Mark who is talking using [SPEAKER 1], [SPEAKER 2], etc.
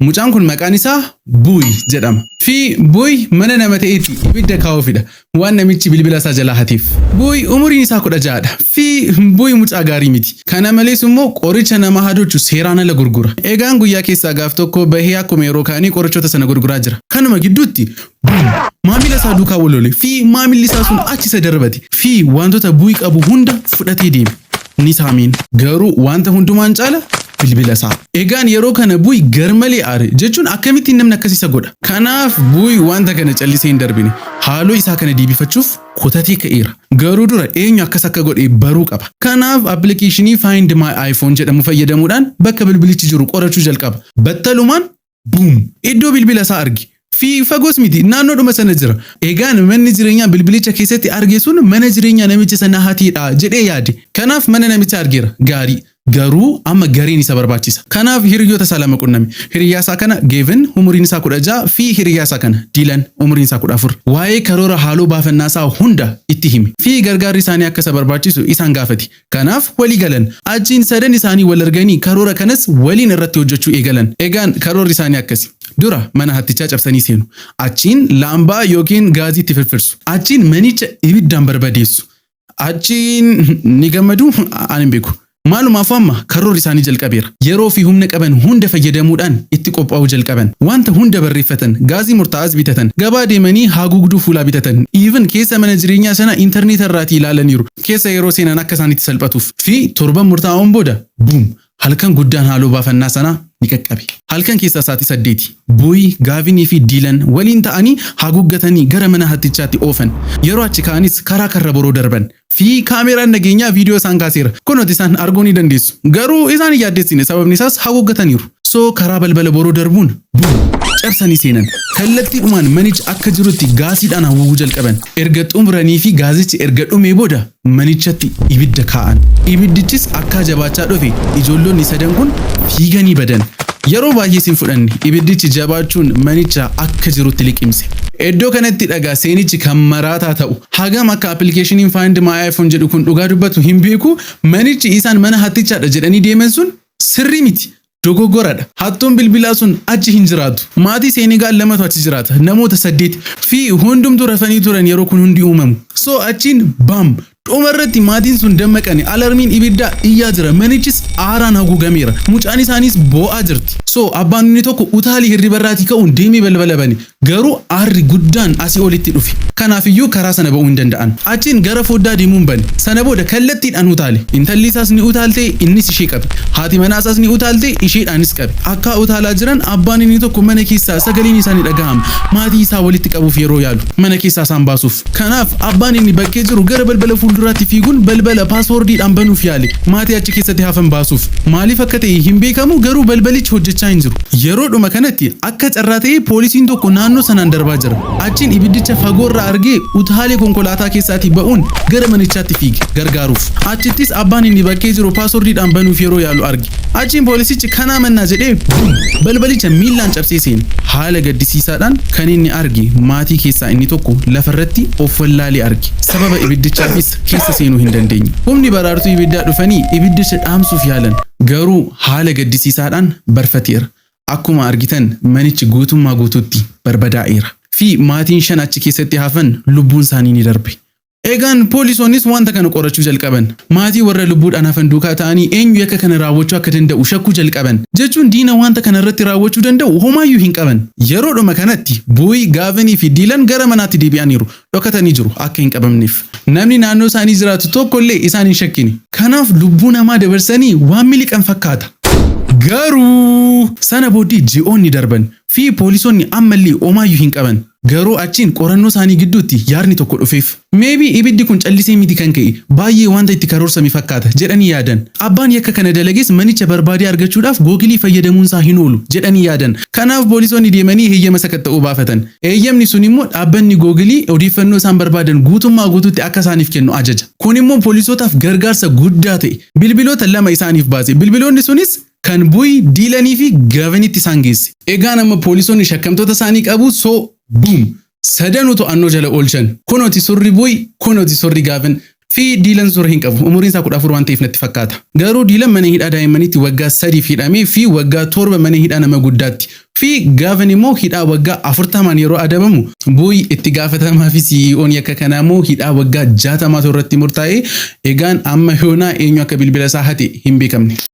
[SPEAKER 1] Mucaan kun maqaan isaa Buuy jedhama. Fi Buuy mana nama ta'eeti ibidda kaa'uufidha. Waan namichi bilbila isaa jalaa hatiif. Buuy umuriin isaa 16dha. Fi Buuy mucaa gaarii miti. Kana malees immoo qoricha nama hadochu seeraan ala gurgura. Egaan guyyaa keessaa gaaf tokko bahee akkuma yeroo kaanii qorichoota sana gurguraa jira. Kanuma gidduutti maamila isaa duukaa wal fi maamilli isaa sun achi isa darbate. Fi wantoota Buuy qabu hunda fudhatee deeme. Ni saamiin. Garuu wanta hundumaan caala bilbila isaa. Egaan yeroo kana Buuy garmalee aare jechuun akkamittiin namni akkasiisa godha. Kanaaf Buuy wanta kana callisee hin darbine. Haaloo isaa kana deebifachuuf kutatee ka'eera. Garuu dura eenyu akka godhe baruu qaba. Kanaaf appilikeeshinii Find My iPhone jedhamu fayyadamuudhaan bakka bilbilichi jiru qorachuu jalqaba. Battalumaan buum iddoo bilbila isaa arge. Fi fagoos miti naannoodhuma sana jira. Egaan manni jireenyaa bilbilicha keessatti arge sun mana jireenyaa namicha sana hatiidha jedhee yaade. Kanaaf mana namicha argeera. Gaarii. Garuu amma gariin isa barbaachisa. Kanaaf hiriyoota isaa lama qunname. Hiriyaa isaa kana Gavin umuriin isaa 16 fi hiriyaa isaa kana Dylan umuriin isaa 14. Waa'ee karoora haaloo baafannaa isaa hunda itti hime. Fi gargaarri isaanii akka isa barbaachisu isaan gaafate. Kanaaf walii galan. Achiin sadan isaanii wal arganii karoora kanas waliin irratti hojjechuu eegalan. Egaan karoorri isaanii akkasi. Dura mana hattichaa cabsanii seenu. Achiin laambaa yookiin gaazii itti firfirsu. Achiin manicha ibiddaan barbadeessu. Achiin ni gammadu ani hin beeku. Maalumaaf amma karoorri isaanii jalqabeera. Yeroo fi humna qaban hunda fayyadamuudhaan itti qophaa'uu jalqaban. Wanta hunda barreeffatan, gaazii murtaa'as bitatan, gabaa deemanii haguugduu fuulaa bitatan. Even keessa mana jireenyaa sana intarneet irraatii ilaalaniiru. Keessa yeroo seenan akka isaanitti salphatuuf. Fi torban murtaa'oon booda buum halkan guddaan haaloo baafannaa sana ni qaqqabe. Halkan keessa sa'aatii 8 Buuy, Gavin fi Dylan waliin ta'anii haguuggatanii gara mana hattichaatti oofan. Yeroo achi ka'anis karaa karra boroo darban. Fi kaameraan nageenyaa viidiyoo isaan kaaseera. Kunooti isaan arguu ni dandeessu. Garuu isaan hin yaaddeessine sababni isaas haguuggataniiru. So karaa balbala boroo darbuun cabsanii seenan. Kallattiidhumaan manicha akka jirutti gaasiidhaan haguuguu jalqaban. Erga xumuranii fi gaazichi erga dhumee booda manichatti ibidda kaa'an. Ibiddichis akka jabaachaa dhufe ijoollonni sadan kun fiiganii badan. Yeroo baay'ee sin fudhanne ibiddichi jabaachuun manicha akka jirutti liqimse. Iddoo kanatti dhagaa seenichi kan maraataa ta'u. Hagam akka appilikeeshiniin Find My iPhone jedhu kun dhugaa dubbatu hin beeku. Manichi isaan mana hattichaadha jedhanii deeman sun sirrii miti. Dogoggoradha. Hattuun bilbilaa sun achi hin jiraatu. Maatii Senegaal lamatu achi jiraata. Namoota 8 fi hundumtuu rafanii turan yeroo kun hundi uumamu. So achiin bam dhumarratti maatiin sun dammaqani alarmiin ibiddaa iyyaa jira. Manichis aaraan haguugameera. Mucaan isaaniis boo'aa jirti. So abbaan inni tokko utaalii hirribarraatii ka'uun deemee balbala bane. Garuu aarri guddaan asii olitti dhufe. Kanaafiyyuu karaa sana ba'uu hin danda'an. Achiin gara foddaa deemuun bane. Sana booda kallattiidhaan utaale. Intalli isaas ni utaalte innis ishee qabe. Haati manaa isaas ni utaalte isheedhaanis qabe. Akka utaalaa jiran abbaan inni tokko mana keessaa sagaleen isaanii dhagahama. Maatii isaa walitti qabuuf yeroo yaalu mana keessaa isaan baasuuf. Kanaaf abbaan inni bakkee jiru gara balbala fuulduraatti fiiguun balbala paaswoordiidhaan banuuf yaale. Maatii achi keessatti hafan baasuuf. Maaliif akka ta'e hin beekamu garuu balbalichi hojjechaa hin jiru. Yeroodhuma kanatti akka carraa ta'e poolisiin tokko naannoo sanaan darbaa jira. Achiin ibiddicha fagoorraa argee utaalee konkolaataa keessaatii ba'uun gara manichaatti fiige gargaaruuf. Achittis abbaan inni bakkee jiru paaswoordiidhaan banuuf yeroo yaalu arge. Achiin poolisichi kanaa mannaa jedhee balbalicha miillaan cabsee seene. Haala gaddisiisaadhaan kan inni arge maatii keessaa inni tokko lafarratti of wallaalee arge. Sababa ibiddichaafis keessa seenuu hin dandeenye. Humni baraartuu ibiddaa dhufanii ibiddicha dhaamsuuf yaalan. Garuu haala gaddisiisaadhaan barfateera. Akkuma argitan manichi guutummaa guutuutti barbadaa'eera. Fi maatiin 5 achi keessatti hafan lubbuun isaanii ni darbe. Egaan poolisoonnis wanta kana qorachuu jalqaban. Maatii warra lubbuudhaan hafan duukaa ta'anii eenyu yakka kana raawwachuu akka danda'u shakkuu jalqaban. Jechuun diina wanta kana irratti raawwachuu danda'u homaayyuu hin qaban. Yeroodhuma kanatti Buuy, Gavin fi Dylan gara manaatti deebi'aniiru. Dhokatanii jiru akka hin qabamneef. Namni naannoo isaanii jiraatu tokkollee isaan hin shakkine. Kanaaf lubbuu namaa dabarsanii waan miliqan fakkaata. Garuu sana booddee ji'oonni darban fi poolisoonni ammallee homaayyuu hin qaban. Garuu achiin qorannoo isaanii gidduutti yaadni tokko dhufeef. Maybe ibiddi kun callisee miti kan ka'e baay'ee wanta itti karoorsame fakkaata jedhanii yaadan. Abbaan yakka kana dalagees manicha barbaadee argachuudhaaf googilii fayyadamuun isaa hin oolu jedhanii yaadan. Kanaaf poolisoonni deemanii heeyyama sakatta'uu baafatan. Heeyyamni sun immoo dhaabbanni googilii odeeffannoo isaan barbaadan guutummaa guutuutti akka isaaniif kennu ajaja. Kun immoo poolisootaaf gargaarsa guddaa ta'e. Bilbiloota 2 isaaniif baase. Bilbiloonni sunis kan Buuy, Dylan fi Gavinitti isaan geesse. Egaan amma poolisoonni shakkamtoota isaanii qabu boom sadanuu to'annoo jala oolchan. Kunooti surri Buuy, kunooti surri Gavin fi Dylan surra hin qabu. Umuriin isaa 14 waan ta'eef natti fakkaata. Garuu Dylan mana hidhaa daa'immaniitti waggaa 3 hidhamee fi waggaa 7 mana hidhaa nama guddaatti. Fi gaafan immoo hidhaa waggaa 40 yeroo adabamu bu'ii itti gaafatamaa fi CEO'n yakka kanaa immoo hidhaa waggaa 60 irratti murtaa'e egaan amma yoonaa eenyu akka bilbila isaa hate hin beekamne.